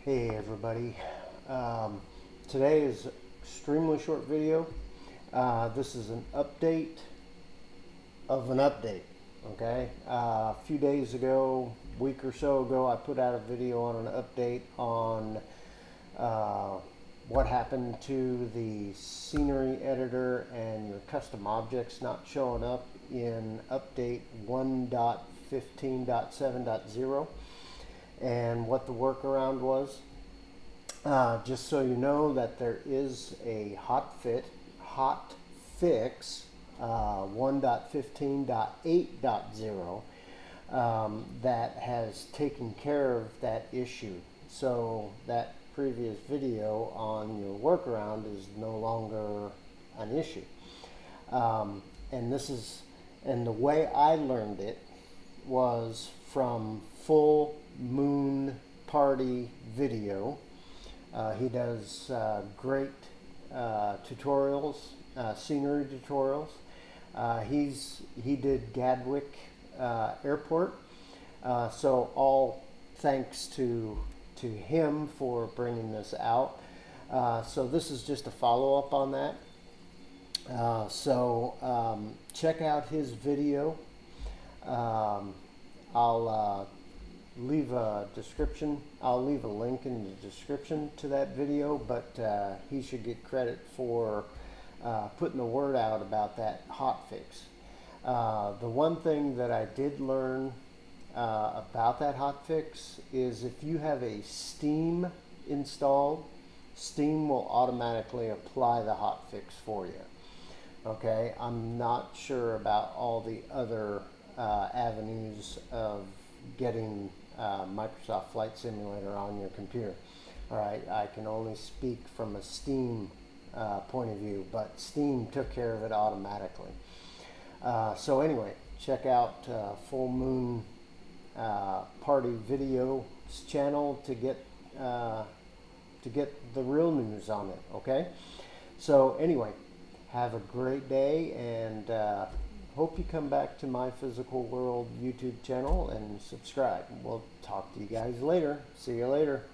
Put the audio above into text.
Hey everybody, today is an extremely short video. This is an update of an update, okay? A few days ago, week or so ago, I put out a video on an update on what happened to the scenery editor and your custom objects not showing up in update 1.15.7.0. And what the workaround was. Just so you know that there is a HotFix 1.15.8.0 that has taken care of that issue. So that previous video on your workaround is no longer an issue. And the way I learned it was from Full Moon Party video. He does great tutorials, scenery tutorials. He did Gatwick Airport, so all thanks to him for bringing this out. So this is just a follow-up on that. Check out his video. I'll leave a description. I'll leave a link in the description to that video, but he should get credit for putting the word out about that hotfix. The one thing that I did learn about that hotfix is if you have a Steam installed, Steam will automatically apply the hotfix for you. Okay, I'm not sure about all the other avenues of getting Microsoft Flight Simulator on your computer. All right, I can only speak from a Steam point of view, but Steam took care of it automatically. So anyway, check out Full Moon Party Video's channel to get the real news on it. Okay, so anyway, have a great day, and hope you come back to My Physical World YouTube channel and subscribe. We'll talk to you guys later. See you later.